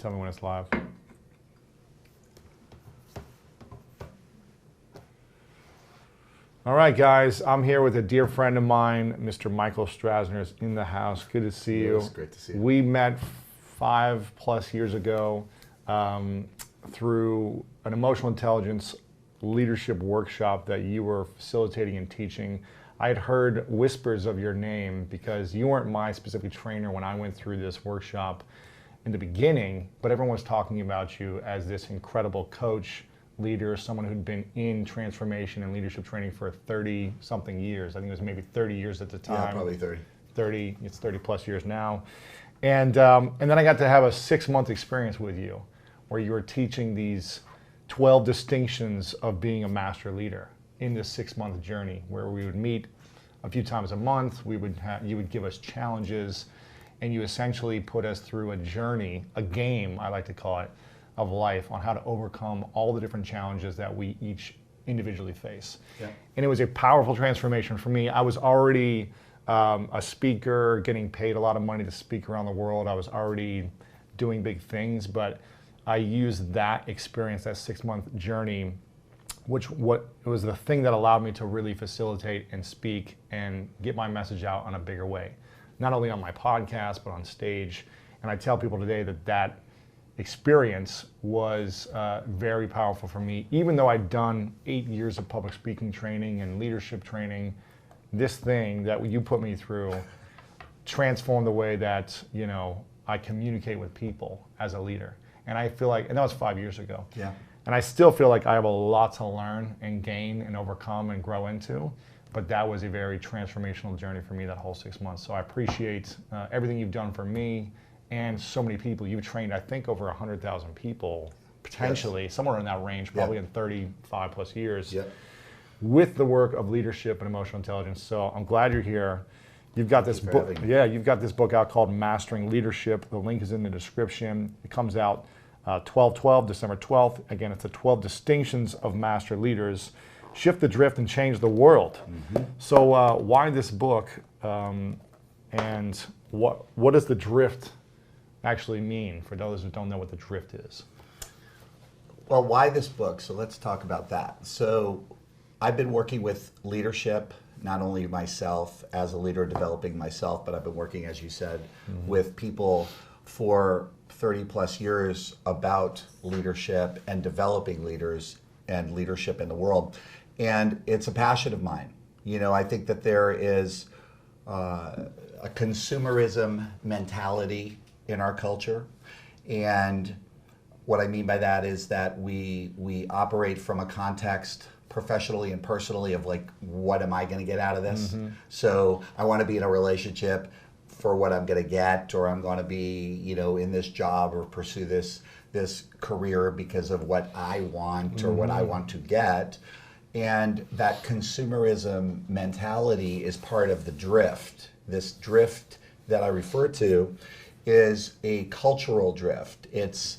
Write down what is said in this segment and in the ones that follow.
Tell me when it's live. All right, guys, I'm here with a dear friend of mine, Mr. Michael Strasner is in the house. Good to see you. It's great to see you. We met 5+ years ago through an emotional intelligence leadership workshop that you were facilitating and teaching. I had heard whispers of your name because you weren't my specific trainer when I went through this workshop in the beginning, but everyone was talking about you as this incredible coach, leader, someone who'd been in transformation and leadership training for 30-something years. I think it was maybe 30 years at the time. Yeah, probably 30. 30, it's 30+ years now. And then I got to have a 6-month experience with you where you were teaching these 12 distinctions of being a master leader in this 6-month journey where we would meet a few times a month. You would give us challenges, and you essentially put us through a journey, a game, I like to call it, of life on how to overcome all the different challenges that we each individually face. Yeah. And it was a powerful transformation for me. I was already a speaker, getting paid a lot of money to speak around the world. I was already doing big things, but I used that experience, that 6-month journey, it was the thing that allowed me to really facilitate and speak and get my message out in a bigger way. Not only on my podcast, but on stage. And I tell people today that experience was very powerful for me. Even though I'd done 8 years of public speaking training and leadership training, this thing that you put me through transformed the way that, you know, I communicate with people as a leader. And I feel like, and that was 5 years ago. Yeah. And I still feel like I have a lot to learn and gain and overcome and grow into. But that was a very transformational journey for me, that whole 6 months. So I appreciate everything you've done for me and so many people. You've trained, I think, over 100,000 people, potentially, Yes. somewhere in that range, probably in 35+ years, with the work of leadership and emotional intelligence. So I'm glad you're here. You've got this book, you've got this book out called Mastering Leadership. The link is in the description. It comes out 12/12, December 12th. Again, it's the 12 distinctions of master leaders. Shift the drift and change the world. Mm-hmm. So why this book, and what does the drift actually mean for those who don't know what the drift is? Well, why this book? So let's talk about that. So I've been working with leadership, not only myself as a leader, developing myself, but I've been working, as you said, with people for 30+ years about leadership and developing leaders and leadership in the world. And it's a passion of mine. You know, I think that there is a consumerism mentality in our culture. And what I mean by that is that we operate from a context professionally and personally of like, what am I going to get out of this? So I want to be in a relationship for what I'm going to get, or I'm going to be, you know, in this job or pursue this career because of what I want or what I want to get. And that consumerism mentality is part of the drift. This drift that I refer to is a cultural drift. It's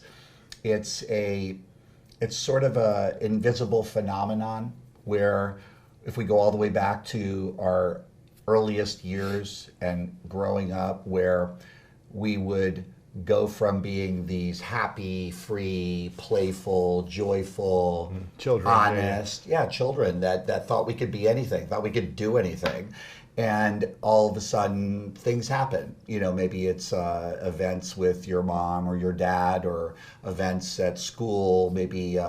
sort of an invisible phenomenon where, if we go all the way back to our earliest years and growing up, where we would go from being these happy, free, playful, joyful, children, honest, children that thought we could be anything, thought we could do anything. And all of a sudden things happen. You know, maybe it's events with your mom or your dad, or events at school. Maybe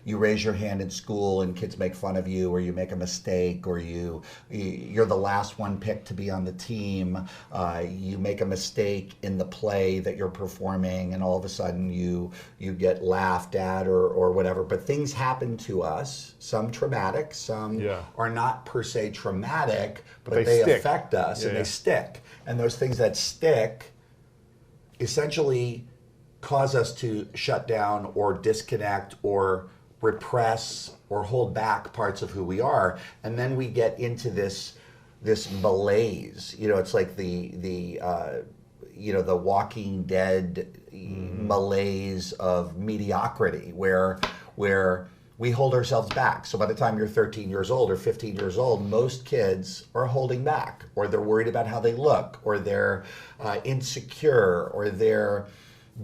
you raise your hand in school and kids make fun of you, or you make a mistake, or you're the last one picked to be on the team. You make a mistake in the play that you're performing, and all of a sudden you get laughed at or whatever. But things happen to us, some traumatic, some are not per se traumatic, but they affect us and they stick. And those things that stick essentially cause us to shut down or disconnect or repress or hold back parts of who we are. And then we get into this malaise. You know, it's like the Walking Dead malaise of mediocrity, where we hold ourselves back. So by the time you're 13 years old or 15 years old, most kids are holding back, or they're worried about how they look, or they're insecure, or they're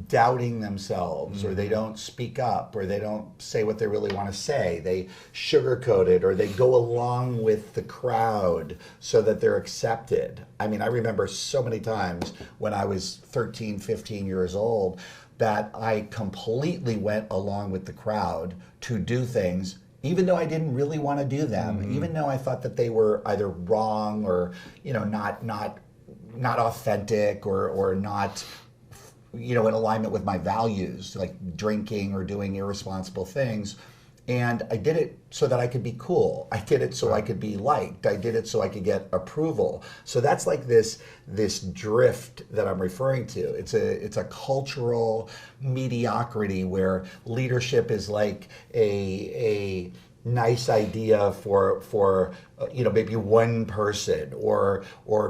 doubting themselves, or they don't speak up, or they don't say what they really want to say. They sugarcoat it, or they go along with the crowd so that they're accepted. I mean, I remember so many times when I was 13, 15 years old that I completely went along with the crowd to do things even though I didn't really want to do them, even though I thought that they were either wrong or, you know, not authentic, or not, you know, in alignment with my values, like drinking or doing irresponsible things. And I did it so that I could be cool. I did it so I could be liked. I did it so I could get approval. So that's like this drift that I'm referring to. It's a cultural mediocrity where leadership is like a nice idea for you know, maybe one person, or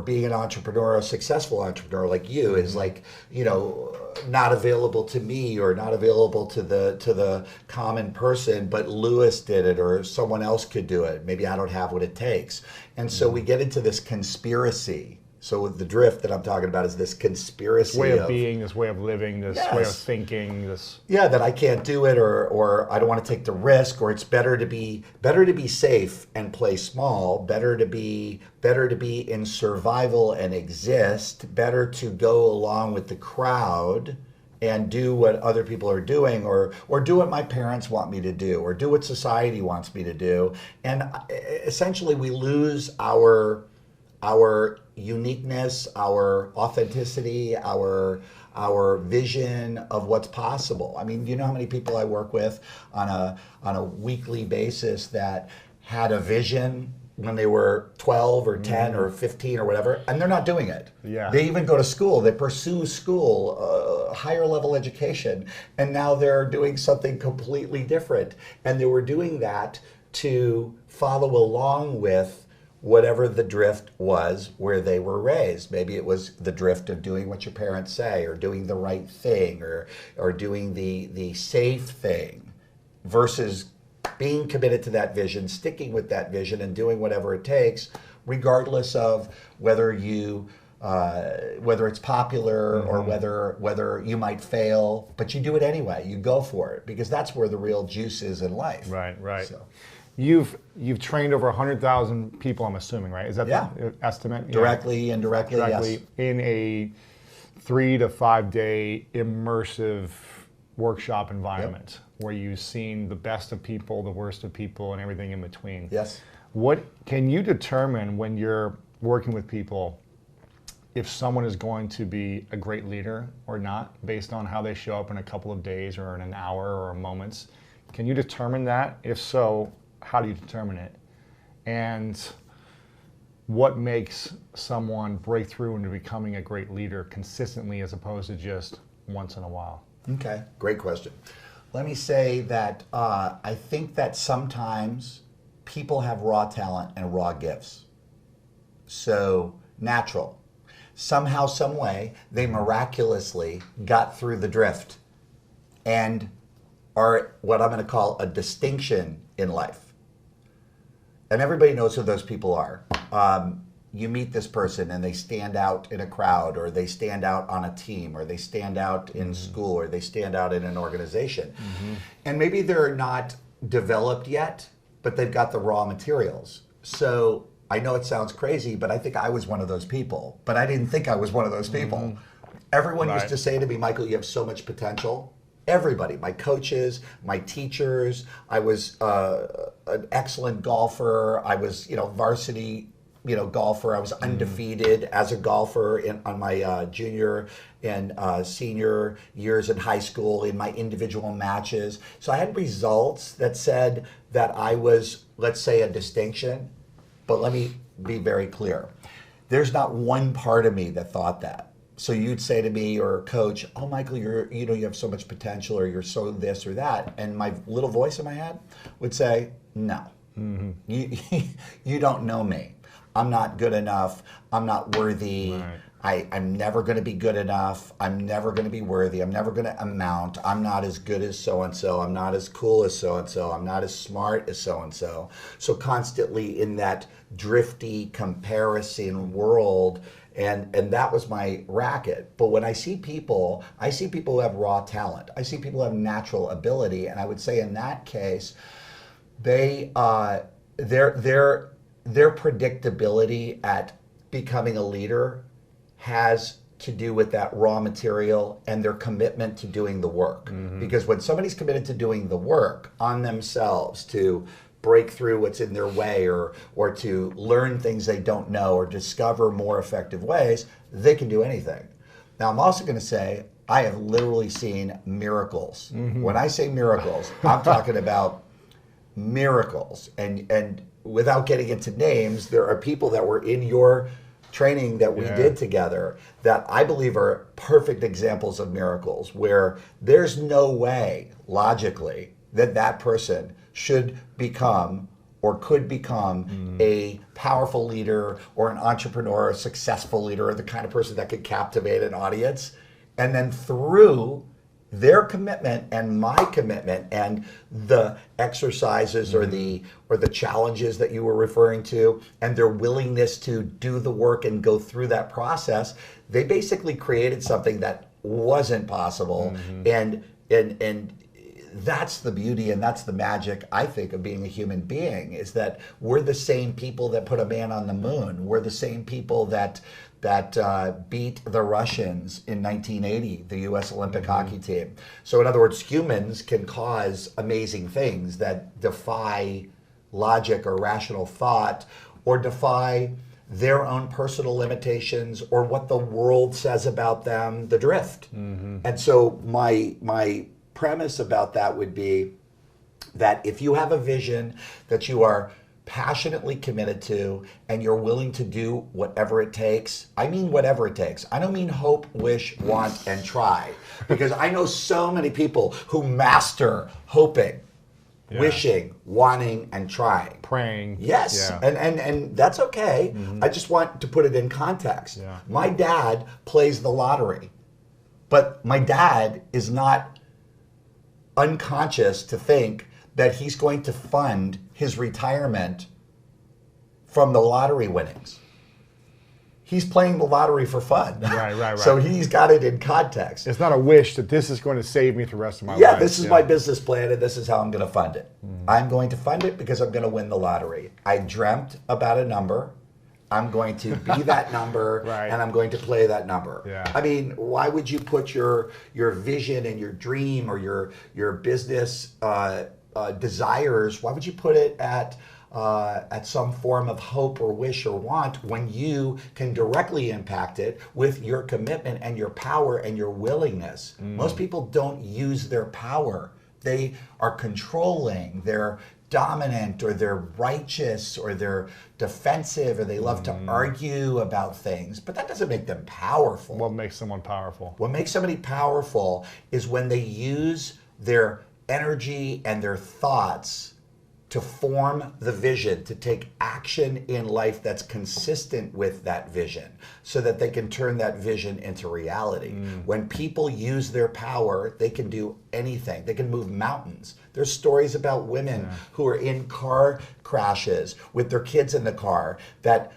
being an entrepreneur, a successful entrepreneur like you is like, you know, not available to me or not available to the common person, but Lewis did it or someone else could do it. Maybe I don't have what it takes. And so we get into this conspiracy. So the drift that I'm talking about is this conspiracy. This way of being, this way of living, this way of thinking, this. Yeah, that I can't do it, or I don't want to take the risk, or it's better to be safe and play small, better to be in survival and exist, better to go along with the crowd and do what other people are doing, or do what my parents want me to do, or do what society wants me to do. And essentially we lose our uniqueness, our authenticity, our vision of what's possible. I mean, do you know how many people I work with on a weekly basis that had a vision when they were 12 or 10 or 15 or whatever, and they're not doing it. Yeah. They even go to school, they pursue school, higher level education, and now they're doing something completely different. And they were doing that to follow along with whatever the drift was where they were raised. Maybe it was the drift of doing what your parents say, or doing the right thing, or doing the safe thing, versus being committed to that vision, sticking with that vision, and doing whatever it takes, regardless of whether it's popular or whether you might fail, but you do it anyway. You go for it, because that's where the real juice is in life. Right. So. You've trained over 100,000 people, I'm assuming, right? Is that the estimate? Directly, indirectly, yes. In a 3 to 5 day immersive workshop environment where you've seen the best of people, the worst of people, and everything in between. Yes. What can you determine when you're working with people if someone is going to be a great leader or not, based on how they show up in a couple of days or in an hour or moments? Can you determine that? If so, how do you determine it? And what makes someone break through into becoming a great leader consistently, as opposed to just once in a while? Okay, great question. Let me say that I think that sometimes people have raw talent and raw gifts. So natural. Somehow, some way, they miraculously got through the drift and are what I'm going to call a distinction in life. And everybody knows who those people are. You meet this person and they stand out in a crowd, or they stand out on a team, or they stand out in school, or they stand out in an organization. And maybe they're not developed yet, but they've got the raw materials. So I know it sounds crazy, but I think I was one of those people. But I didn't think I was one of those people. Everyone used to say to me, Michael, you have so much potential. Everybody, my coaches, my teachers. I was an excellent golfer. I was, varsity, golfer. I was undefeated as a golfer on my junior and senior years in high school in my individual matches. So I had results that said that I was, let's say, a distinction. But let me be very clear. There's not one part of me that thought that. So you'd say to me, or coach, oh, Michael, you have so much potential, or you're so this or that. And my little voice in my head would say, no, you don't know me. I'm not good enough. I'm not worthy. Right. I'm never going to be good enough. I'm never going to be worthy. I'm never going to amount. I'm not as good as so-and-so. I'm not as cool as so-and-so. I'm not as smart as so-and-so. So constantly in that drifty comparison world, And that was my racket. But when I see people who have raw talent. I see people who have natural ability, and I would say in that case, their predictability at becoming a leader has to do with that raw material and their commitment to doing the work. Because when somebody's committed to doing the work on themselves to break through what's in their way, or to learn things they don't know, or discover more effective ways, they can do anything. Now, I'm also going to say I have literally seen miracles. When I say miracles, I'm talking about miracles. And without getting into names, there are people that were in your training that we did together that I believe are perfect examples of miracles, where there's no way logically that that person should become or could become a powerful leader or an entrepreneur, a successful leader, or the kind of person that could captivate an audience. And then through their commitment and my commitment and the exercises or the challenges that you were referring to, and their willingness to do the work and go through that process, they basically created something that wasn't possible. And that's the beauty and that's the magic, I think, of being a human being, is that we're the same people that put a man on the moon. We're the same people that beat the Russians in 1980, the U.S. Olympic hockey team. So in other words, humans can cause amazing things that defy logic or rational thought, or defy their own personal limitations or what the world says about them, the drift. And so my premise about that would be that if you have a vision that you are passionately committed to, and you're willing to do whatever it takes. I mean whatever it takes. I don't mean hope, wish, want, and try. Because I know so many people who master hoping, wishing, wanting, and trying. Praying. Yes, and that's okay. I just want to put it in context. My dad plays the lottery, but my dad is not unconscious to think that he's going to fund his retirement from the lottery winnings. He's playing the lottery for fun. Right. So he's got it in context. It's not a wish that this is going to save me for the rest of my life. Yeah, this is my business plan, and this is how I'm going to fund it. I'm going to fund it because I'm going to win the lottery. I dreamt about a number. I'm going to be that number, and I'm going to play that number. I mean, why would you put your vision and your dream or your business desires, why would you put it at some form of hope or wish or want, when you can directly impact it with your commitment and your power and your willingness? Most people don't use their power. They are controlling, they're dominant, or they're righteous, or they're defensive, or they love to argue about things, but that doesn't make them powerful. What makes someone powerful? What makes somebody powerful is when they use their energy and their thoughts to form the vision, to take action in life that's consistent with that vision, so that they can turn that vision into reality. When people use their power, they can do anything. They can move mountains. There's stories about women who are in car crashes with their kids in the car, that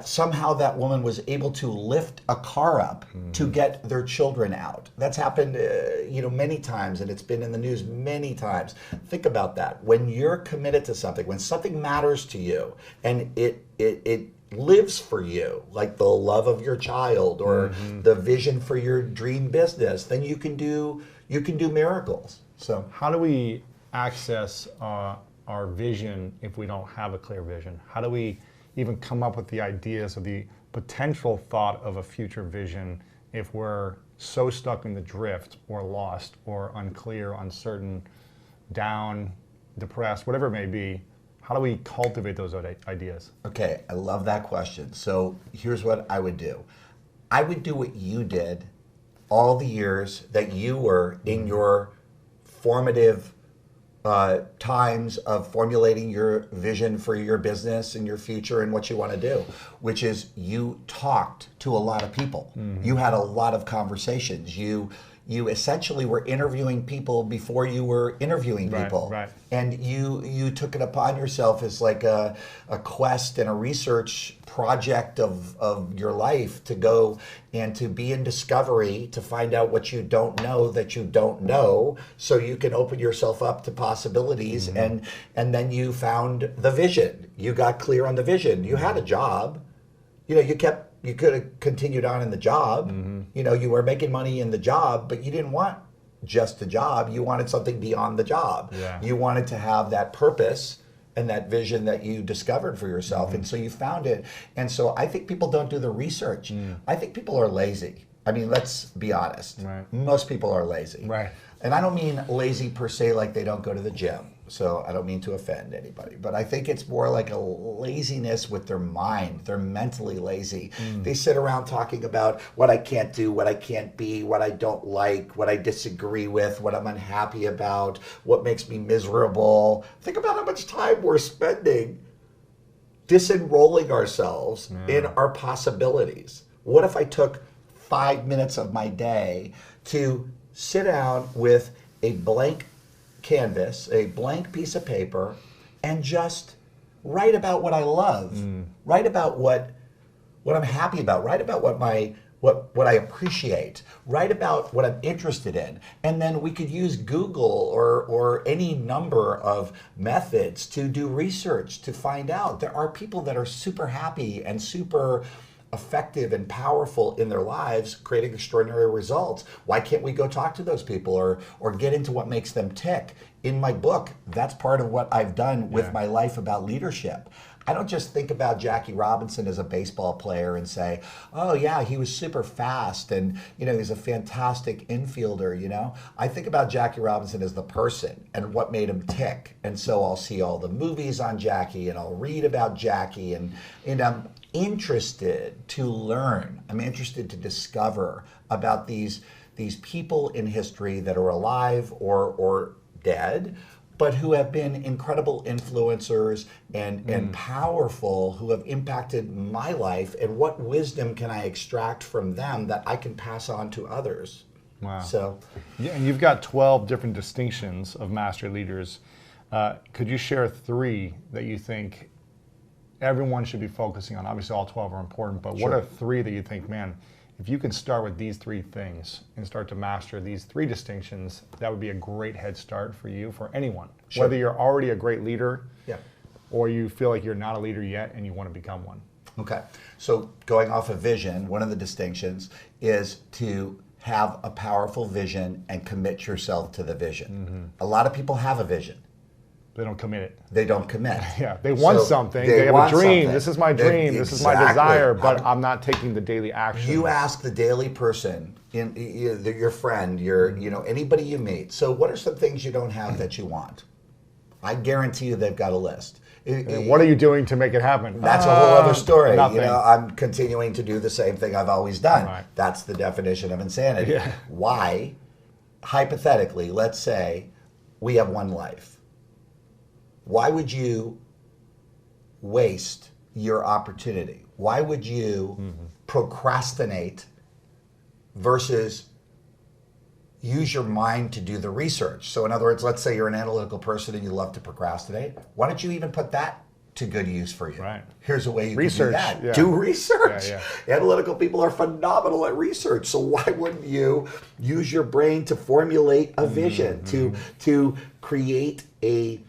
somehow that woman was able to lift a car up to get their children out. That's happened many times, and it's been in the news many times. Think about that. When you're committed to something, when something matters to you, and it lives for you, like the love of your child or the vision for your dream business, then you can do miracles. So how do we access our vision if we don't have a clear vision? How do we even come up with the ideas of the potential thought of a future vision if we're so stuck in the drift, or lost, or unclear, uncertain, down, depressed, whatever it may be? How do we cultivate those ideas? Okay, I love that question. So here's what I would do. I would do what you did all the years that you were in your formative times of formulating your vision for your business and your future and what you want to do, which is you talked to a lot of people. You had a lot of conversations. You you essentially were interviewing people before you were interviewing people. Right. And you took it upon yourself as like a quest and a research project of your life to go and to be in discovery, to find out what you don't know that you don't know, so you can open yourself up to possibilities. And then you found the vision. You got clear on the vision. You had a job. You know, you could have continued on in the job. You know, you were making money in the job, but you didn't want just a job. You wanted something beyond the job. Yeah. You wanted to have that purpose and that vision that you discovered for yourself. And so you found it. And so I think people don't do the research. I think people are lazy. I mean, let's be honest. Right. Most people are lazy. Right. And I don't mean lazy per se like they don't go to the gym. So I don't mean to offend anybody, but I think it's more like a laziness with their mind. They're mentally lazy. They sit around talking about what I can't do, what I can't be, what I don't like, what I disagree with, what I'm unhappy about, what makes me miserable. Think about how much time we're spending disenrolling ourselves in our possibilities. What if I took 5 minutes of my day to sit down with a blank canvas, a blank piece of paper, and just write about what I love, write about what I'm happy about, write about what I appreciate, write about what I'm interested in. And then we could use Google or any number of methods to do research to find out. There are people that are super happy and super effective and powerful in their lives, creating extraordinary results. Why can't we go talk to those people or get into what makes them tick? In my book, that's part of what I've done with my life about leadership. I don't just think about Jackie Robinson as a baseball player and say, oh yeah, he was super fast and he's a fantastic infielder, I think about Jackie Robinson as the person and what made him tick. And so I'll see all the movies on Jackie and I'll read about Jackie and I'm interested to learn. I'm interested to discover about these people in history that are alive or dead, but who have been incredible influencers and powerful, who have impacted my life, and what wisdom can I extract from them that I can pass on to others. Wow. So, yeah, and you've got 12 different distinctions of master leaders. Could you share 3 that you think everyone should be focusing on? Obviously all 12 are important, but what are 3 that you think, man, if you can start with these 3 things and start to master these 3 distinctions, that would be a great head start for you, for anyone. Sure. Whether you're already a great leader yeah. or you feel like you're not a leader yet and you want to become one. Okay, so going off of vision, one of the distinctions is to have a powerful vision and commit yourself to the vision. A lot of people have a vision. They don't commit it. They don't commit. Yeah, they want something. They have a dream. Something. This is my dream. This is my desire, but I'm not taking the daily action. You ask the daily person, your friend, anybody you meet. So, what are some things you don't have that you want? I guarantee you, they've got a list. And what are you doing to make it happen? That's a whole other story. Nothing. I'm continuing to do the same thing I've always done. Right. That's the definition of insanity. Yeah. Why? Hypothetically, let's say we have one life. Why would you waste your opportunity? Why would you procrastinate versus use your mind to do the research? So in other words, let's say you're an analytical person and you love to procrastinate. Why don't you even put that to good use for you? Right. Here's a way you research, can do that. Yeah. Do research. Yeah. Analytical people are phenomenal at research. So why wouldn't you use your brain to formulate a vision, to create a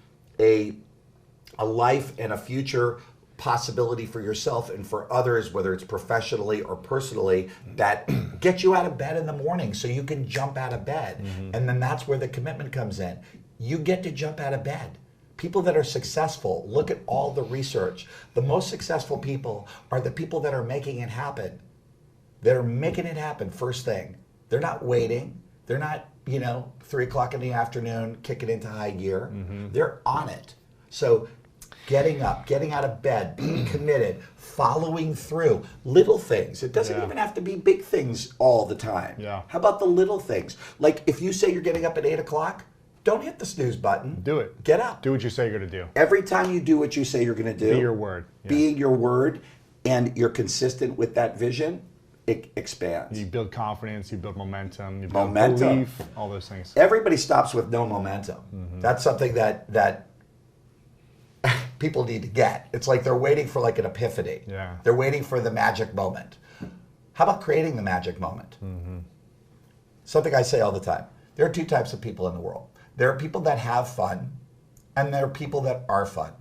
life and a future possibility for yourself and for others, whether it's professionally or personally, that get you out of bed in the morning so you can jump out of bed. And then that's where the commitment comes in. You get to jump out of bed. People that are successful, look at all the research. The most successful people are the people that are making it happen. They're making it happen first thing. They're not waiting. They're not, 3 o'clock in the afternoon, kicking into high gear. They're on it. So getting up, getting out of bed, being committed, following through, little things. It doesn't even have to be big things all the time. Yeah. How about the little things? Like if you say you're getting up at 8 o'clock, don't hit the snooze button. Do it. Get up. Do what you say you're going to do. Every time you do what you say you're going to do. Be your word. Yeah. Being your word, and you're consistent with that vision, it expands. You build confidence, you build momentum, you build Momentum. belief, all those things. Everybody stops with no momentum. That's something that people need to get. It's like they're waiting for like an epiphany. Yeah. They're waiting for the magic moment. How about creating the magic moment? Something I say all the time. There are two types of people in the world. There are people that have fun, and there are people that are fun.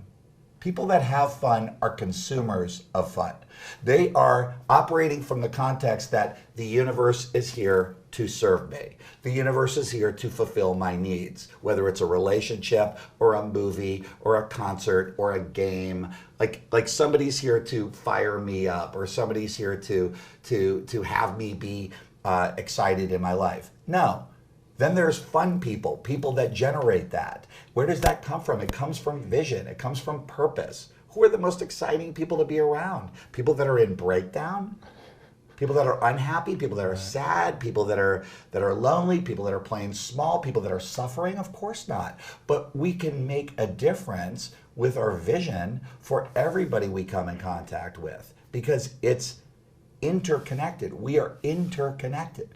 People that have fun are consumers of fun. They are operating from the context that the universe is here to serve me. The universe is here to fulfill my needs, whether it's a relationship or a movie or a concert or a game. Like somebody's here to fire me up, or somebody's here to have me be excited in my life. No. Then there's fun people, people that generate that. Where does that come from? It comes from vision. It comes from purpose. Who are the most exciting people to be around? People that are in breakdown, people that are unhappy, people that are sad, people that are lonely, people that are playing small, people that are suffering? Of course not. But we can make a difference with our vision for everybody we come in contact with, because it's interconnected. We are interconnected.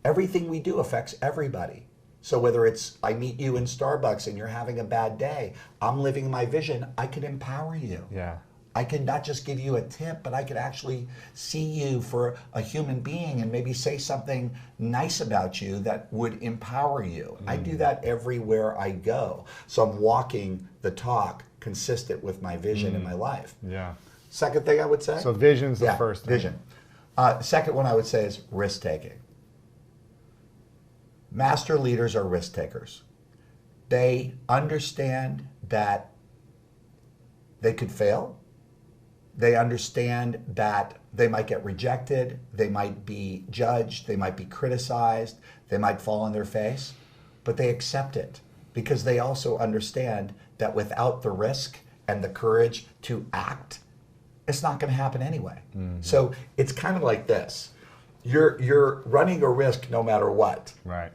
Everything we do affects everybody. So whether it's I meet you in Starbucks and you're having a bad day, I'm living my vision, I can empower you. Yeah. I can not just give you a tip, but I could actually see you for a human being and maybe say something nice about you that would empower you. I do that everywhere I go. So I'm walking the talk consistent with my vision in my life. Yeah. Second thing I would say? So vision's the first thing. Vision. Second one I would say is risk-taking. Master leaders are risk takers. They understand that they could fail. They understand that they might get rejected. They might be judged. They might be criticized. They might fall on their face. But they accept it because they also understand that without the risk and the courage to act, it's not going to happen anyway. So it's kind of like this. You're running a risk no matter what. Right.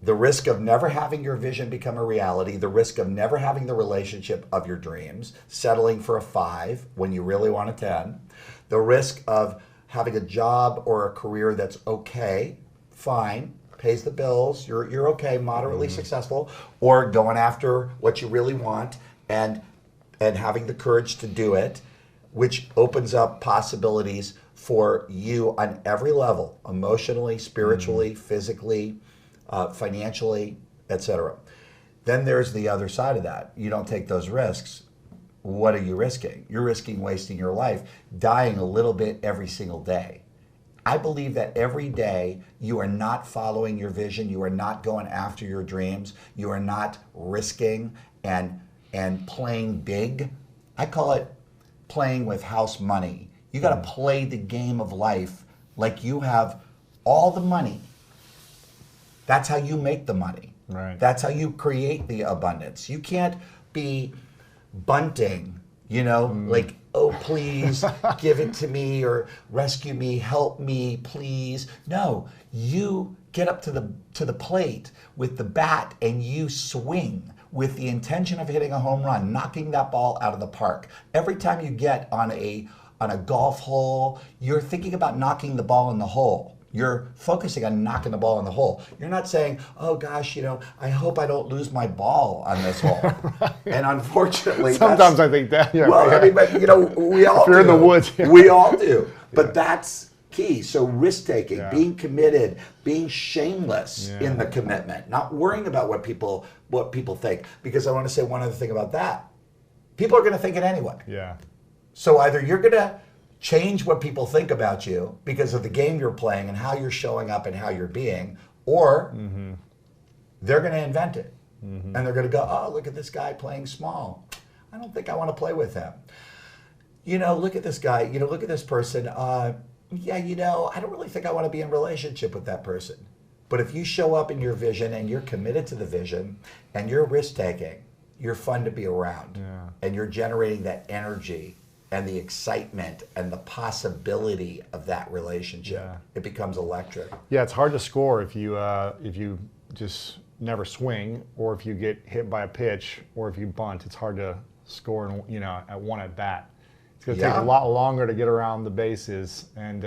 The risk of never having your vision become a reality, the risk of never having the relationship of your dreams, settling for a 5 when you really want a 10, the risk of having a job or a career that's okay, fine, pays the bills, you're okay, moderately successful, or going after what you really want and having the courage to do it, which opens up possibilities for you on every level, emotionally, spiritually, physically, financially, etc. Then there's the other side of that. You don't take those risks. What are you risking? You're risking wasting your life, dying a little bit every single day. I believe that every day you are not following your vision, you are not going after your dreams, you are not risking and playing big. I call it playing with house money. You got to play the game of life like you have all the money. That's how you make the money. Right. That's how you create the abundance. You can't be bunting, like, oh, please give it to me, or rescue me, help me, please. No, you get up to the plate with the bat and you swing with the intention of hitting a home run, knocking that ball out of the park. Every time you get on a golf hole, you're thinking about knocking the ball in the hole. You're focusing on knocking the ball in the hole. You're not saying, oh gosh, I hope I don't lose my ball on this hole. Right. And unfortunately, sometimes I think that. Yeah, well, I mean, but we all do. If you're in the woods. Yeah. We all do. But that's key. So risk-taking, being committed, being shameless in the commitment, not worrying about what people think. Because I want to say one other thing about that. People are going to think it anyway. Yeah. So either you're going to change what people think about you because of the game you're playing and how you're showing up and how you're being, or they're going to invent it. And they're going to go, oh, look at this guy playing small. I don't think I want to play with him. Look at this guy. Look at this person. I don't really think I want to be in a relationship with that person. But if you show up in your vision and you're committed to the vision and you're risk-taking, you're fun to be around. Yeah. And you're generating that energy and the excitement and the possibility of that relationship. Yeah. It becomes electric. Yeah, it's hard to score if you just never swing, or if you get hit by a pitch, or if you bunt. It's hard to score, at one at bat. It's going to take a lot longer to get around the bases, and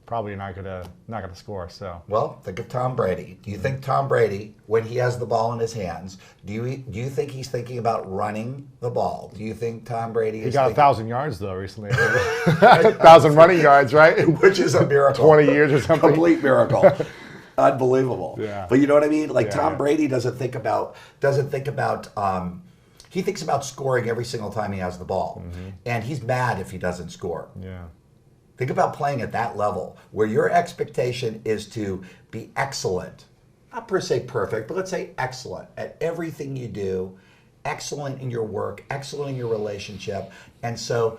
probably not gonna score. So Well, think of Tom Brady. Do you think Tom Brady, when he has the ball in his hands, do you think he's thinking about running the ball? Do you think Tom Brady is he got thinking, 1,000 yards though recently. 1,000 running yards, right? which is a miracle. 20 years or something. Complete miracle. Unbelievable. Yeah. But you know what I mean? Like Yeah, Tom yeah. Brady doesn't think about he thinks about scoring every single time he has the ball. And he's mad if he doesn't score. Yeah. Think about playing at that level where your expectation is to be excellent, not per se perfect, but let's say excellent at everything you do, excellent in your work, excellent in your relationship. And so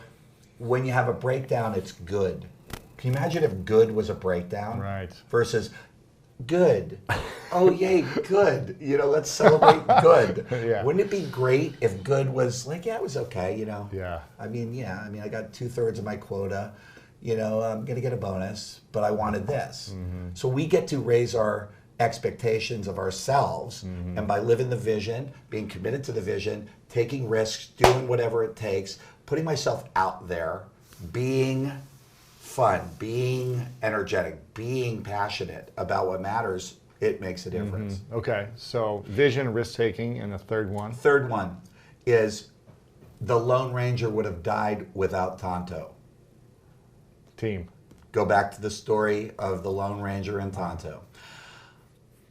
when you have a breakdown, it's good. Can you imagine if good was a breakdown? Right. Versus good. Oh, yay, good. Let's celebrate good. Yeah. Wouldn't it be great if good was like, yeah, it was okay, Yeah. I got 2/3 of my quota. I'm going to get a bonus, but I wanted this. So we get to raise our expectations of ourselves. And by living the vision, being committed to the vision, taking risks, doing whatever it takes, putting myself out there, being fun, being energetic, being passionate about what matters, it makes a difference. Okay. So vision, risk taking, and the third one. Third one is the Lone Ranger would have died without Tonto. Team. Go back to the story of the Lone Ranger and Tonto.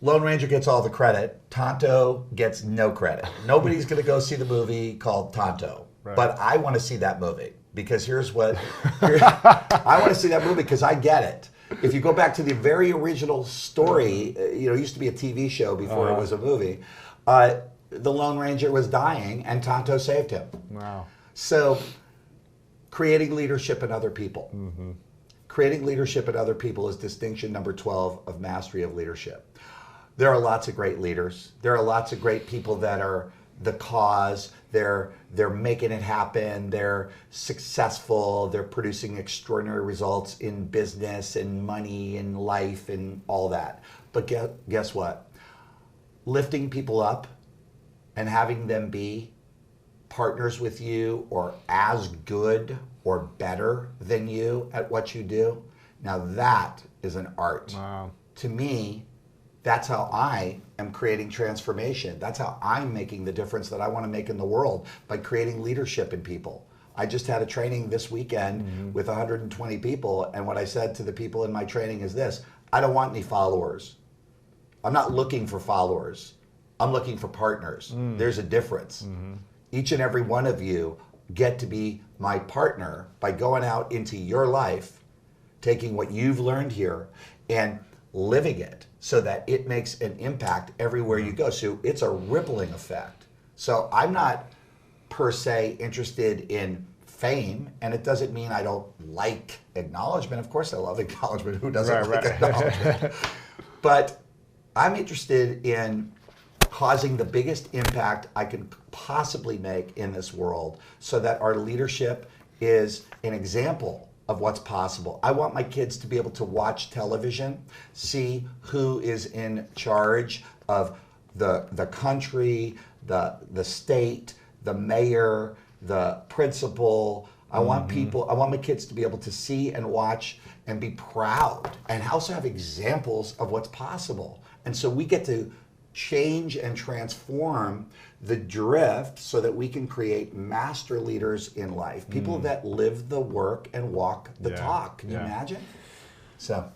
Lone Ranger gets all the credit. Tonto gets no credit. Nobody's going to go see the movie called Tonto. Right. But I want to see that movie because I want to see that movie because I get it. If you go back to the very original story, it used to be a TV show before it was a movie. The Lone Ranger was dying and Tonto saved him. Wow. So creating leadership in other people. Creating leadership in other people is distinction number 12 of mastery of leadership. There are lots of great leaders. There are lots of great people that are the cause. They're making it happen. They're successful. They're producing extraordinary results in business and money and life and all that. But guess what? Lifting people up and having them be partners with you or as good or better than you at what you do, now that is an art. Wow. To me, that's how I am creating transformation. That's how I'm making the difference that I want to make in the world, by creating leadership in people. I just had a training this weekend with 120 people, and what I said to the people in my training is this: I don't want any followers. I'm not looking for followers. I'm looking for partners. There's a difference. Each and every one of you get to be my partner by going out into your life, taking what you've learned here and living it so that it makes an impact everywhere you go. So it's a rippling effect. So I'm not per se interested in fame, and it doesn't mean I don't like acknowledgement. Of course I love acknowledgement. Who doesn't like acknowledgement? But I'm interested in causing the biggest impact I can possibly make in this world so that our leadership is an example of what's possible. I want my kids to be able to watch television, see who is in charge of the country, the state, the mayor, the principal. I want my kids to be able to see and watch and be proud, and also have examples of what's possible. And so we get to change and transform the drift so that we can create master leaders in life, people that live the work and walk the talk. Can you imagine? So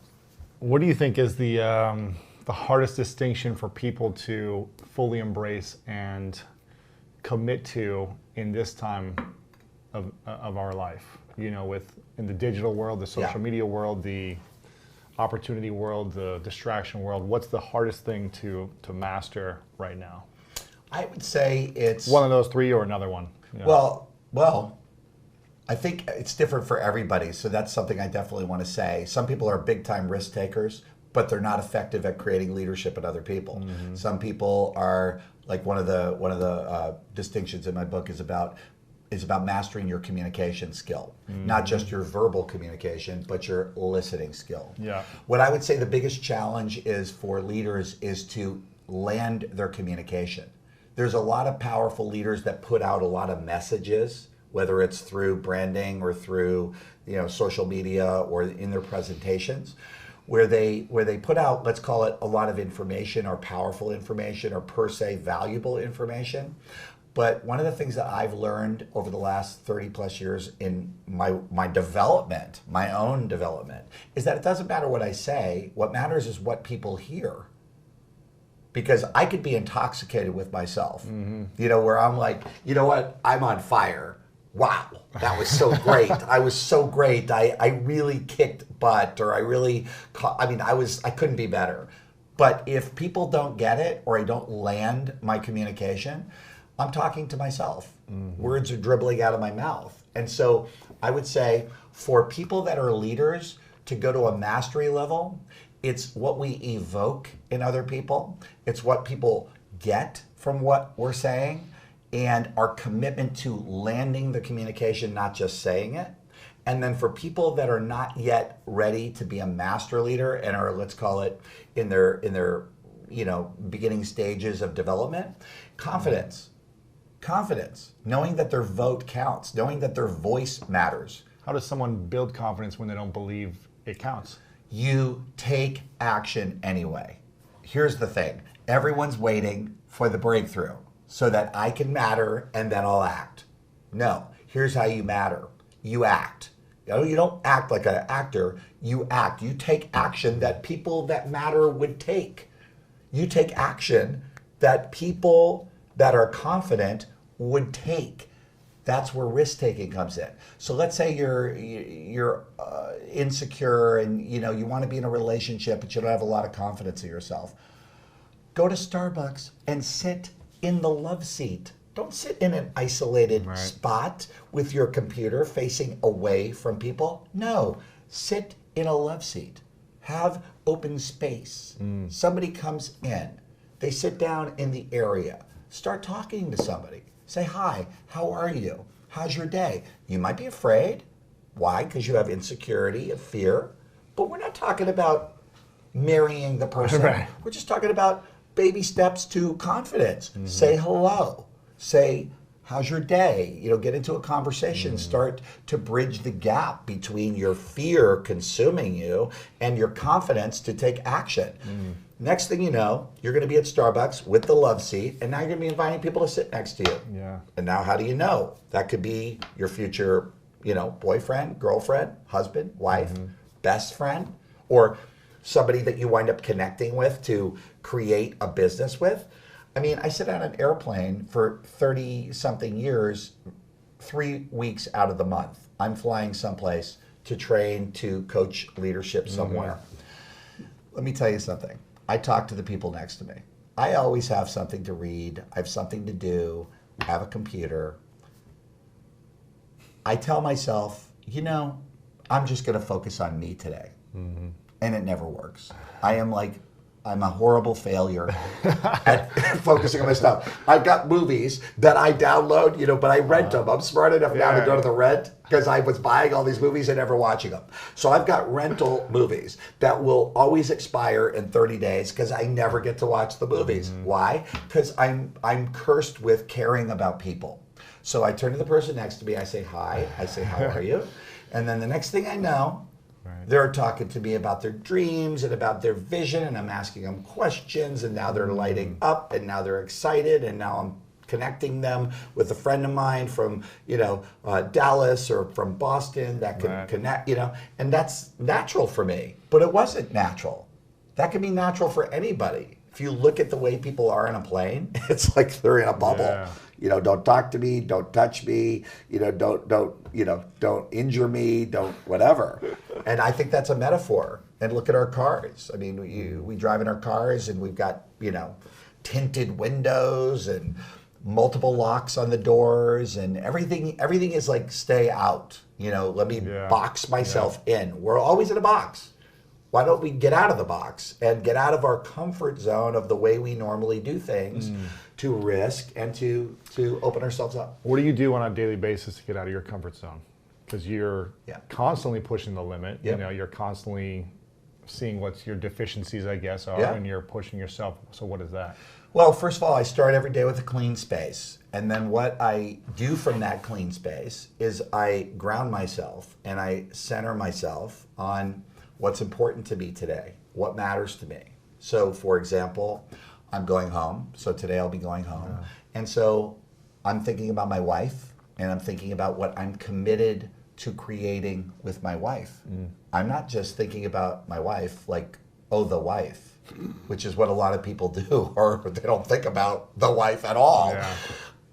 What do you think is the hardest distinction for people to fully embrace and commit to in this time of our life? In the digital world, the social media world, the opportunity world, the distraction world. What's the hardest thing to master right now? I would say it's one of those three or another one. Well, I think it's different for everybody. So that's something I definitely want to say. Some people are big time risk takers, but they're not effective at creating leadership in other people. Some people are like one of the distinctions in my book is about mastering your communication skill, not just your verbal communication, but your listening skill. Yeah. What I would say the biggest challenge is for leaders is to land their communication. There's a lot of powerful leaders that put out a lot of messages whether it's through branding or through social media or in their presentations, where they put out, let's call it, a lot of information or powerful information or per se valuable information. But one of the things that I've learned over the last 30 plus years in my development, my own development, is that it doesn't matter what I say. What matters is what people hear. Because I could be intoxicated with myself, where I'm like, you know what, I'm on fire. Wow, that was so great. I was so great. I really kicked butt, or I couldn't be better. But if people don't get it, or I don't land my communication, I'm talking to myself. Words are dribbling out of my mouth. And so I would say for people that are leaders to go to a mastery level, it's what we evoke in other people. It's what people get from what we're saying, and our commitment to landing the communication, not just saying it. And then for people that are not yet ready to be a master leader and are, let's call it, in their beginning stages of development, confidence. Confidence, knowing that their vote counts, knowing that their voice matters. How does someone build confidence when they don't believe it counts? You take action anyway. Here's the thing. Everyone's waiting for the breakthrough so that I can matter and then I'll act. No, here's how you matter. You act. You don't act like an actor. You act. You take action that people that matter would take. You take action that people that are confident would take. That's where risk taking comes in. So let's say you're insecure and you want to be in a relationship, but you don't have a lot of confidence in yourself. Go to Starbucks and sit in the love seat. Don't sit in an isolated spot with your computer facing away from people. No, sit in a love seat. Have open space. Somebody comes in. They sit down in the area. Start talking to somebody. Say, hi, how are you? How's your day? You might be afraid. Why? Because you have insecurity and fear. But we're not talking about marrying the person. Right. We're just talking about baby steps to confidence. Say hello. Say, how's your day? Get into a conversation. Start to bridge the gap between your fear consuming you and your confidence to take action. Next thing you know, you're going to be at Starbucks with the love seat, and now you're going to be inviting people to sit next to you. Yeah. And now how do you know? That could be your future, boyfriend, girlfriend, husband, wife, best friend, or somebody that you wind up connecting with to create a business with. I mean, I sit on an airplane for 30-something years, 3 weeks out of the month. I'm flying someplace to train, to coach leadership somewhere. Let me tell you something. I talk to the people next to me. I always have something to read. I have something to do. I have a computer. I tell myself, I'm just going to focus on me today. And it never works. I'm a horrible failure at focusing on my stuff. I've got movies that I download, but I rent them. I'm smart enough now to go to the rent because I was buying all these movies and never watching them. So I've got rental movies that will always expire in 30 days because I never get to watch the movies. Why? Because I'm cursed with caring about people. So I turn to the person next to me. I say, hi. I say, how are you? And then the next thing I know, they're talking to me about their dreams and about their vision, and I'm asking them questions, and now they're lighting up, and now they're excited, and now I'm connecting them with a friend of mine from, Dallas or from Boston that can connect, and that's natural for me. But it wasn't natural. That can be natural for anybody. If you look at the way people are in a plane, it's like they're in a bubble. Yeah. Don't talk to me, don't touch me, don't injure me, don't whatever. And I think that's a metaphor. And look at our cars. I mean, we drive in our cars and we've got, tinted windows and multiple locks on the doors, and everything is like, stay out. Let me box myself in. We're always in a box. Why don't we get out of the box and get out of our comfort zone of the way we normally do things to risk and to open ourselves up? What do you do on a daily basis to get out of your comfort zone? Because you're constantly pushing the limit. You're constantly seeing what your deficiencies, I guess, are, and you're pushing yourself. So what is that? Well, first of all, I start every day with a clean space. And then what I do from that clean space is I ground myself and I center myself on what's important to me today, what matters to me. So, for example, I'm going home. So today I'll be going home. Yeah. And so I'm thinking about my wife, and I'm thinking about what I'm committed to creating with my wife. I'm not just thinking about my wife like, oh, the wife, which is what a lot of people do, or they don't think about the wife at all. Yeah.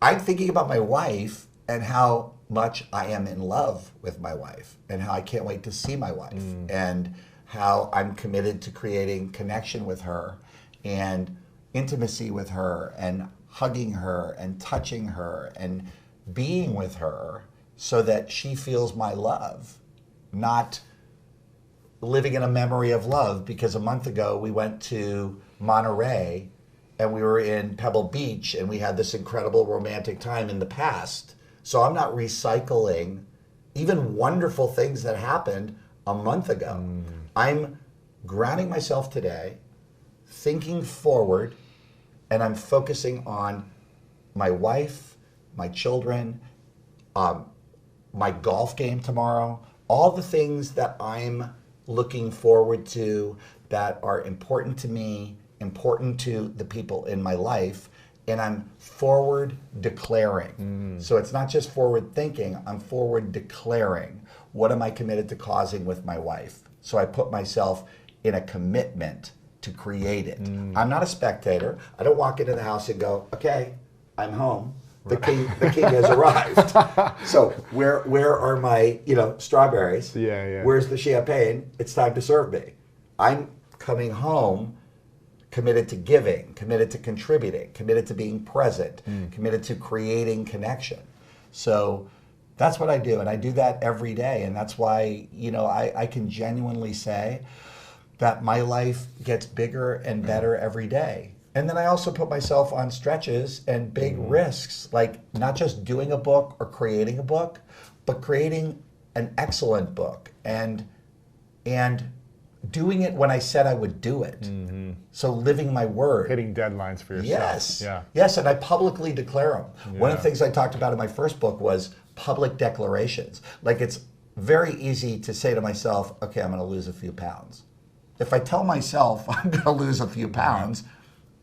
I'm thinking about my wife and how much I am in love with my wife, and how I can't wait to see my wife, and how I'm committed to creating connection with her and intimacy with her and hugging her and touching her and being with her so that she feels my love, not living in a memory of love, because a month ago we went to Monterey and we were in Pebble Beach and we had this incredible romantic time in the past. So I'm not recycling even wonderful things that happened a month ago. I'm grounding myself today, thinking forward, and I'm focusing on my wife, my children, my golf game tomorrow, all the things that I'm looking forward to that are important to me, important to the people in my life, and I'm forward declaring. So it's not just forward thinking, I'm forward declaring. What am I committed to causing with my wife? So I put myself in a commitment to create it. I'm not a spectator. I don't walk into the house and go, okay, I'm home. The king has arrived. So where are my strawberries? Yeah. Where's the champagne? It's time to serve me. I'm coming home committed to giving, committed to contributing, committed to being present, committed to creating connection. So that's what I do, and I do that every day, and that's why I can genuinely say that my life gets bigger and better every day. And then I also put myself on stretches and big risks, like not just doing a book or creating a book, but creating an excellent book and doing it when I said I would do it. So living my word. Hitting deadlines for yourself. Yes. Yeah. Yes, and I publicly declare them. Yeah. One of the things I talked about in my first book was public declarations. Like, it's very easy to say to myself, okay, I'm going to lose a few pounds. If I tell myself I'm going to lose a few pounds,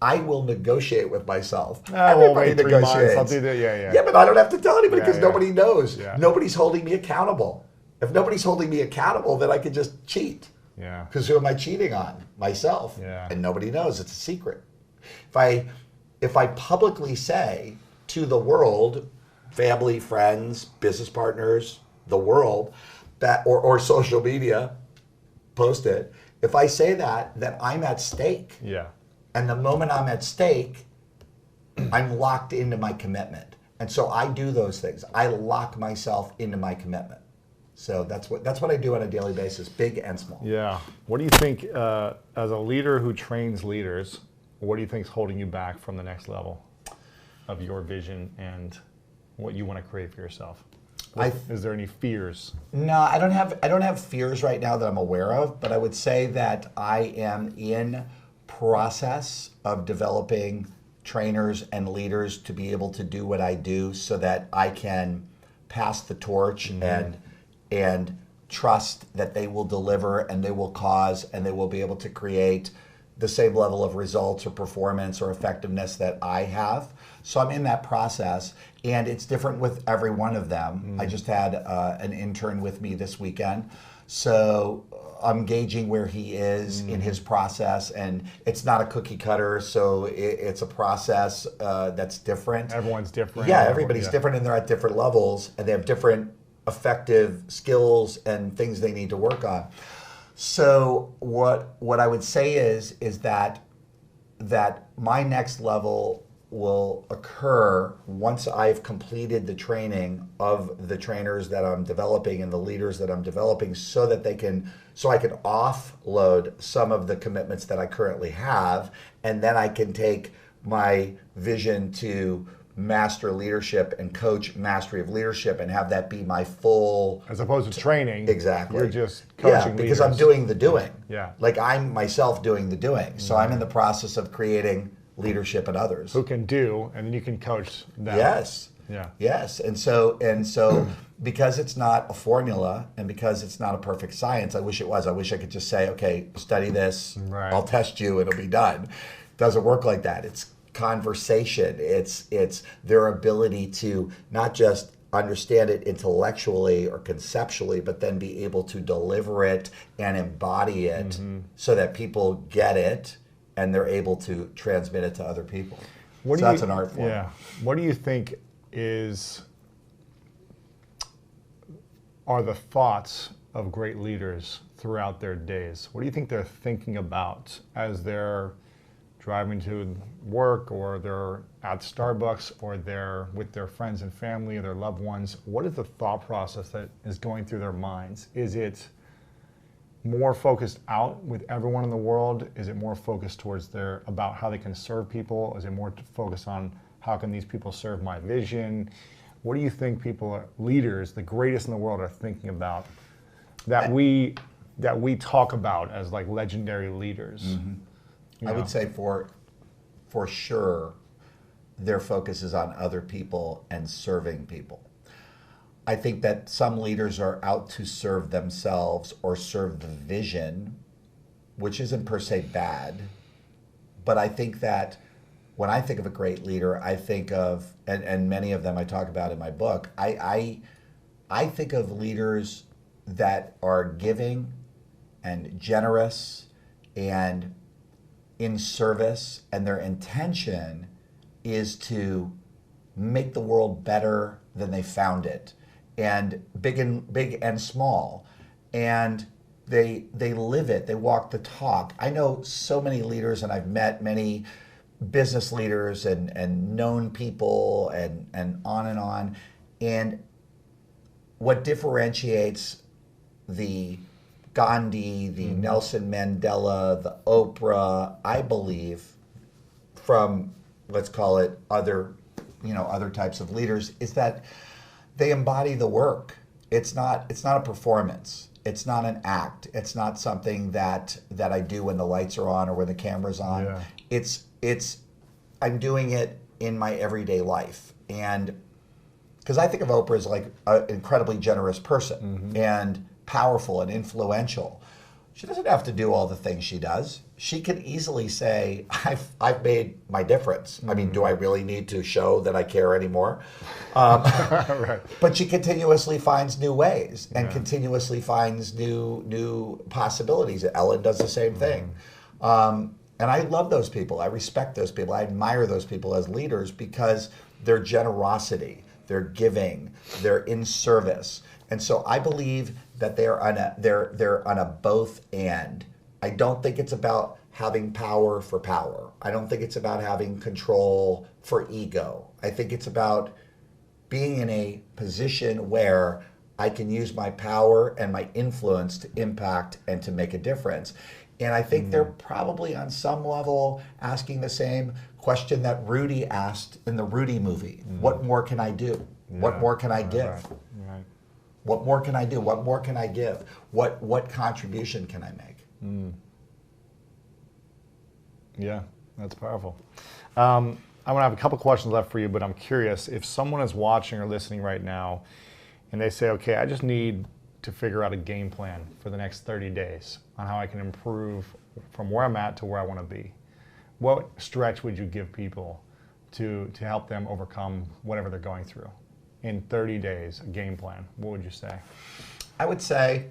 I will negotiate with myself. Everybody negotiates. I'll do that. Yeah. Yeah, but I don't have to tell anybody because nobody knows. Yeah. Nobody's holding me accountable. If nobody's holding me accountable, then I can just cheat. Yeah. Because who am I cheating on? Myself. Yeah. And nobody knows. It's a secret. If I publicly say to the world, family, friends, business partners, the world, that or social media, post it. If I say that, then I'm at stake. Yeah. And the moment I'm at stake, I'm locked into my commitment. And so I do those things. I lock myself into my commitment. So that's what I do on a daily basis, big and small. Yeah. What do you think, as a leader who trains leaders, what do you think is holding you back from the next level of your vision and what you want to create for yourself? Is there any fears? No, I don't have fears right now that I'm aware of, but I would say that I am in process of developing trainers and leaders to be able to do what I do so that I can pass the torch and trust that they will deliver and they will cause and they will be able to create the same level of results or performance or effectiveness that I have. So I'm in that process, and it's different with every one of them. I just had an intern with me this weekend, so I'm gauging where he is in his process, and it's not a cookie cutter, so it's a process that's different. Everyone's different. Yeah, everybody's different, and they're at different levels, and they have different effective skills and things they need to work on. So what I would say is that my next level will occur once I've completed the training of the trainers that I'm developing and the leaders that I'm developing, so that I can offload some of the commitments that I currently have, and then I can take my vision to master leadership and coach mastery of leadership and have that be my full, as opposed to training. Exactly. You're just coaching because leaders. I'm doing the doing. Yeah. Like I'm myself doing the doing. So I'm in the process of creating leadership in others. Who can do, and then you can coach them. Yes. Yeah. Yes. And so because it's not a formula and because it's not a perfect science, I wish it was. I wish I could just say, okay, study this, Right. I'll test you, it'll be done. It doesn't work like that. It's conversation. It's their ability to not just understand it intellectually or conceptually, but then be able to deliver it and embody it so that people get it and they're able to transmit it to other people. So that's an art form. Yeah. What do you think are the thoughts of great leaders throughout their days? What do you think they're thinking about as they're driving to work, or they're at Starbucks, or they're with their friends and family or their loved ones? What is the thought process that is going through their minds? Is it more focused out with everyone in the world? Is it more focused towards about how they can serve people? Is it more focused on how can these people serve my vision? What do you think leaders, the greatest in the world, are thinking about that we talk about as like legendary leaders? Mm-hmm. I would say for sure, their focus is on other people and serving people. I think that some leaders are out to serve themselves or serve the vision, which isn't per se bad. But I think that when I think of a great leader, I think of, and many of them I talk about in my book, I think of leaders that are giving and generous and in service, and their intention is to make the world better than they found it, and big and small, and they live it. They walk the talk. I know so many leaders, and I've met many business leaders and known people and on. And what differentiates the Gandhi, the Nelson Mandela, the Oprah, I believe, from, let's call it, other types of leaders, is that they embody the work. It's not a performance. It's not an act. It's not something that I do when the lights are on or when the camera's on. Yeah. It's I'm doing it in my everyday life. And because I think of Oprah as like an incredibly generous person and powerful and influential. She doesn't have to do all the things she does. She can easily say, I've made my difference. I mean, do I really need to show that I care anymore? Right. But she continuously finds new ways and continuously finds new possibilities. Ellen does the same thing. And I love those people. I respect those people. I admire those people as leaders because their generosity, their giving, they're in service. And so I believe that they're on a both and. I don't think it's about having power for power. I don't think it's about having control for ego. I think it's about being in a position where I can use my power and my influence to impact and to make a difference. And I think they're probably on some level asking the same question that Rudy asked in the Rudy movie. What more can I do? What more can I give? Right. What more can I do? What more can I give? What contribution can I make? Yeah, that's powerful. I'm going to have a couple questions left for you, but I'm curious if someone is watching or listening right now and they say, okay, I just need to figure out a game plan for the next 30 days on how I can improve from where I'm at to where I want to be. What stretch would you give people to help them overcome whatever they're going through? In 30 days, a game plan, what would you say? I would say,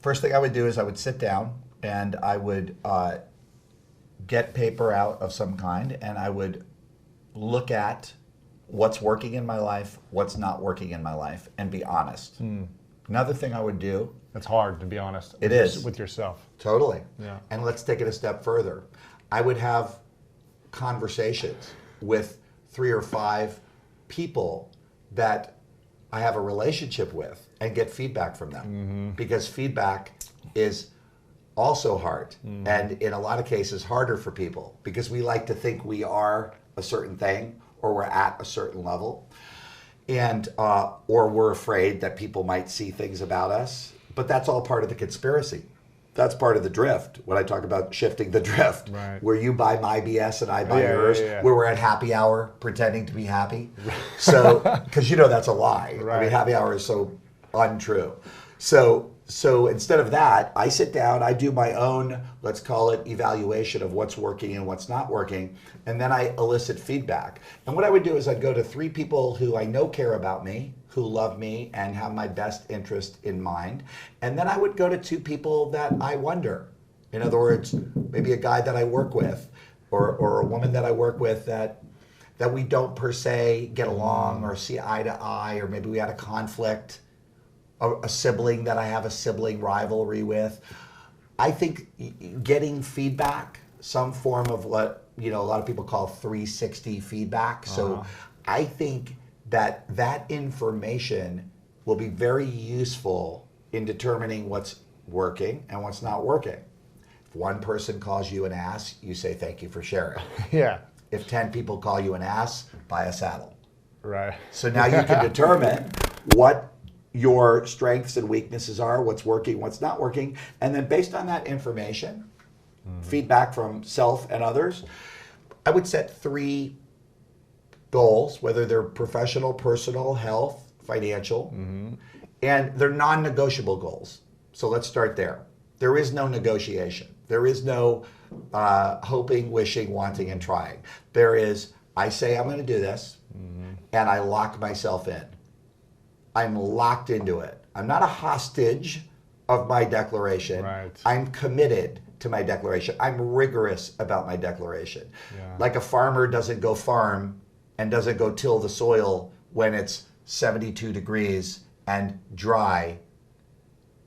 first thing I would do is I would sit down and I would get paper out of some kind and I would look at what's working in my life, what's not working in my life, and be honest. Another thing I would do. It's hard, to be honest. It is. With yourself. Totally. Yeah. And let's take it a step further. I would have conversations with 3 or 5 people that I have a relationship with and get feedback from them. Because feedback is also hard and in a lot of cases harder for people because we like to think we are a certain thing or we're at a certain level. And or we're afraid that people might see things about us, but that's all part of the conspiracy. That's part of the drift. When I talk about shifting the drift, Right. where you buy my BS and I buy Yeah, yours, yeah. where we're at happy hour pretending to be happy. So, because that's a lie. I mean, Right. happy hour is so untrue. So instead of that, I sit down, I do my own, let's call it evaluation of what's working and what's not working, and then I elicit feedback. And what I would do is I'd go to 3 people who I know care about me, who love me and have my best interest in mind. And then I would go to 2 people that I wonder. In other words, maybe a guy that I work with or a woman that I work with that we don't per se get along or see eye to eye, or maybe we had a conflict, a sibling that I have a sibling rivalry with. I think getting feedback, some form of what a lot of people call 360 feedback. So I think that information will be very useful in determining what's working and what's not working. If one person calls you an ass, you say thank you for sharing. Yeah. If 10 people call you an ass, buy a saddle. Right. So now you can determine what your strengths and weaknesses are, what's working, what's not working, and then based on that information, feedback from self and others, I would set 3 goals, whether they're professional, personal, health, financial, and they're non-negotiable goals. So let's start there. There is no negotiation. There is no hoping, wishing, wanting, and trying. There is, I say I'm going to do this, and I lock myself in. I'm locked into it. I'm not a hostage of my declaration. Right. I'm committed to my declaration. I'm rigorous about my declaration. Yeah. Like a farmer doesn't go farm and doesn't go till the soil when it's 72 degrees and dry,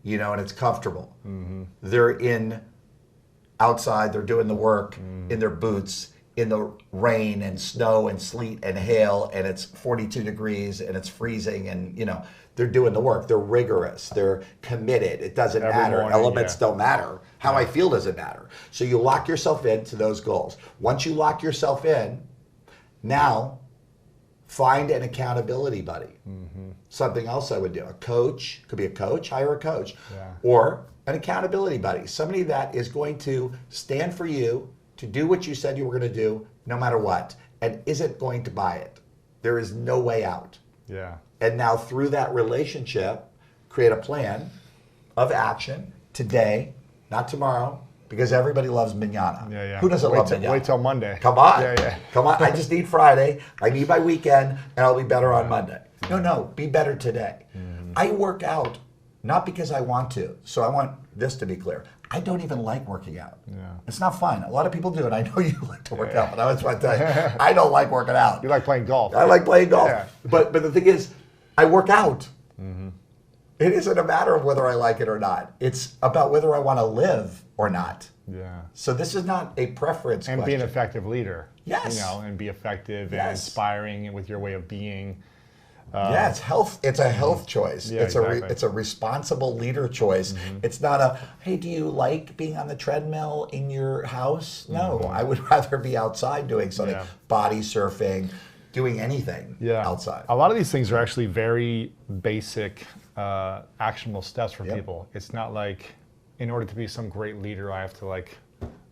and it's comfortable. They're outside, they're doing the work in their boots, in the rain and snow and sleet and hail, and it's 42 degrees and it's freezing, and they're doing the work. They're rigorous. They're committed. It doesn't matter. Morning, Elements don't matter. How I feel doesn't matter. So you lock yourself into those goals. Once you lock yourself in, now find an accountability buddy. Something else I would do. A coach, could be a coach, hire a coach. Yeah. Or an accountability buddy. Somebody that is going to stand for you, to do what you said you were going to do, no matter what, and isn't going to buy it. There is no way out. Yeah. And now through that relationship, create a plan of action today, not tomorrow, because everybody loves manana. Yeah, yeah. Who doesn't love manana? Wait till Monday. Come on. Yeah, yeah. Come on. I just need Friday. I need my weekend, and I'll be better on Monday. No, be better today. I work out not because I want to. So I want this to be clear. I don't even like working out. Yeah. It's not fun. A lot of people do, and I know you like to work out, but I just want to tell you, I don't like working out. You like playing golf. I like playing golf. Yeah. But the thing is, I work out. It isn't a matter of whether I like it or not. It's about whether I want to live or not. Yeah. So this is not a preference And question. be an effective leader. Yes. And be effective and Yes. inspiring with your way of being. Yeah, it's health. It's a health choice. Yeah, exactly. It's a responsible leader choice. It's not a, hey, do you like being on the treadmill in your house? No, I would rather be outside doing something, Yeah. body surfing, doing anything outside. A lot of these things are actually very basic, actionable steps for Yep. people. It's not like, in order to be some great leader, I have to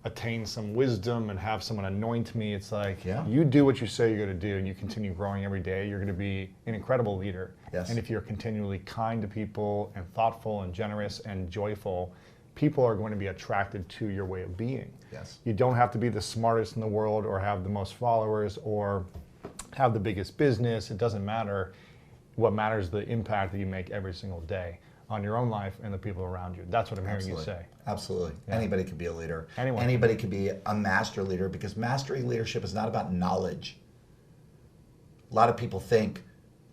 attain some wisdom and have someone anoint me. It's like, you do what you say you're going to do, and you continue growing every day, you're going to be an incredible leader. Yes. And if you're continually kind to people and thoughtful and generous and joyful, people are going to be attracted to your way of being. Yes. You don't have to be the smartest in the world or have the most followers or have the biggest business. It doesn't matter. What matters is the impact that you make every single day on your own life and the people around you. That's what I'm hearing you say. Absolutely. Anybody can be a leader. Anyone. Anybody can be a master leader, because mastering leadership is not about knowledge. A lot of people think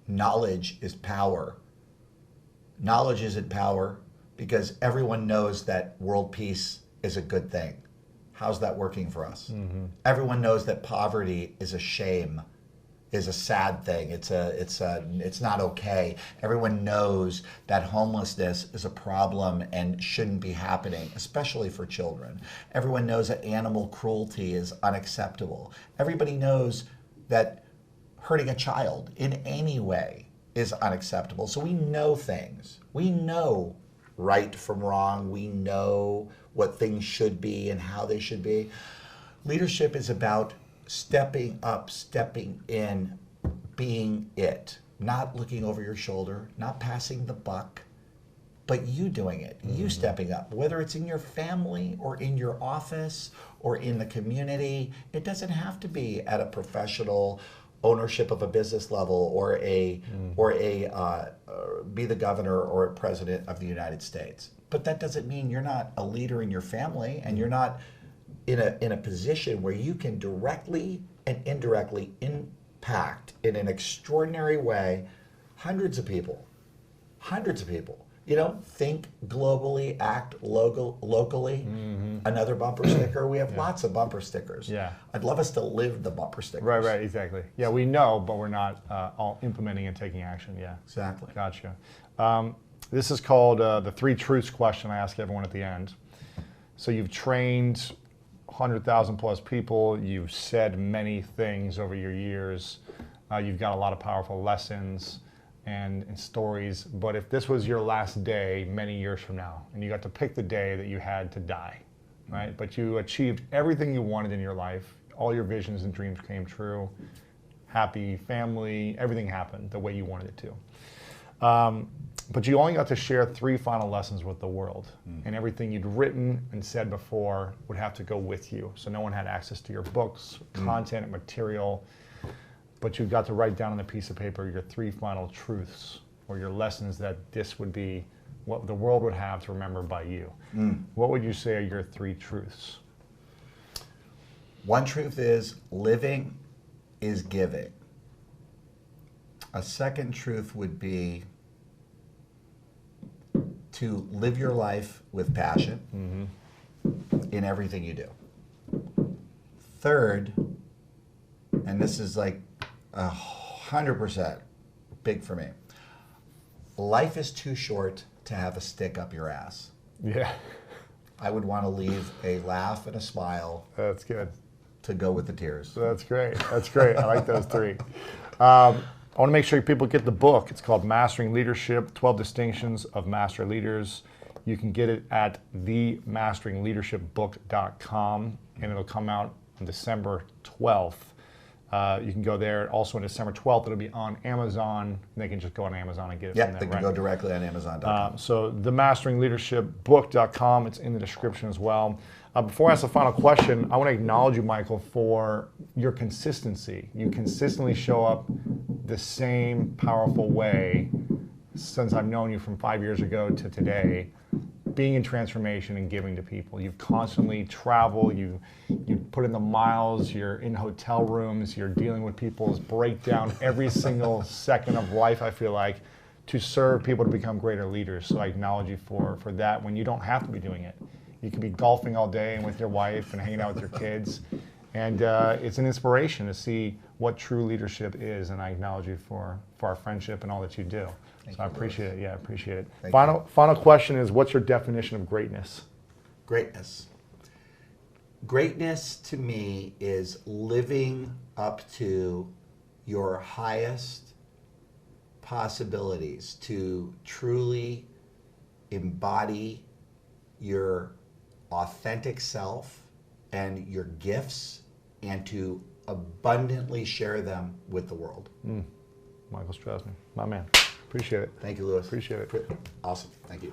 knowledge is power. Knowledge isn't power, because everyone knows that world peace is a good thing. How's that working for us? Everyone knows that poverty is a shame, is a sad thing. It's not okay. Everyone knows that homelessness is a problem and shouldn't be happening, especially for children. Everyone knows that animal cruelty is unacceptable. Everybody knows that hurting a child in any way is unacceptable. So we know things. We know right from wrong. We know what things should be and how they should be. Leadership is about stepping up, stepping in, being it, not looking over your shoulder, not passing the buck, but you doing it, you stepping up, whether it's in your family or in your office or in the community. It doesn't have to be at a professional ownership of a business level or be the governor or president of the United States. But that doesn't mean you're not a leader in your family and you're not in a position where you can directly and indirectly impact in an extraordinary way hundreds of people. You know, think globally, act locally. Another bumper sticker. We have lots of bumper stickers. Yeah. I'd love us to live the bumper stickers. Right, exactly. Yeah, we know, but we're not all implementing and taking action. Yeah. Exactly. Gotcha. This is called the 3 truths question I ask everyone at the end. So you've trained 100,000 plus people. You've said many things over your years. You've got a lot of powerful lessons and stories. But if this was your last day many years from now, and you got to pick the day that you had to die, right? But you achieved everything you wanted in your life. All your visions and dreams came true. Happy family, everything happened the way you wanted it to. But you only got to share 3 final lessons with the world. And everything you'd written and said before would have to go with you. So no one had access to your books, content, and material. But you got to write down on a piece of paper your 3 final truths or your lessons that this would be what the world would have to remember by you. What would you say are your 3 truths? One truth is living is giving. A second truth would be to live your life with passion in everything you do. Third, and this is like 100% big for me, life is too short to have a stick up your ass. Yeah. I would want to leave a laugh and a smile. That's good. To go with the tears. That's great. That's great. I like those 3. I want to make sure people get the book. It's called Mastering Leadership, 12 Distinctions of Master Leaders. You can get it at themasteringleadershipbook.com, and it'll come out on December 12th. You can go there. Also on December 12th, it'll be on Amazon. And they can just go on Amazon and get it from there. They can go directly on Amazon.com. So themasteringleadershipbook.com, it's in the description as well. Before I ask the final question, I want to acknowledge you, Michael, for your consistency. You consistently show up the same powerful way since I've known you from 5 years ago to today, being in transformation and giving to people. You've constantly traveled, you put in the miles, you're in hotel rooms, you're dealing with people's breakdown every single second of life, I feel like, to serve people to become greater leaders. So I acknowledge you for that when you don't have to be doing it. You could be golfing all day and with your wife and hanging out with your kids. And it's an inspiration to see what true leadership is. And I acknowledge you for our friendship and all that you do. So I appreciate it. Yeah, I appreciate it. Final question is, what's your definition of greatness? Greatness. Greatness to me is living up to your highest possibilities, to truly embody your authentic self and your gifts, and to abundantly share them with the world. Michael Strasner, my man. Appreciate it. Thank you, Lewis. Appreciate it. Awesome. Thank you.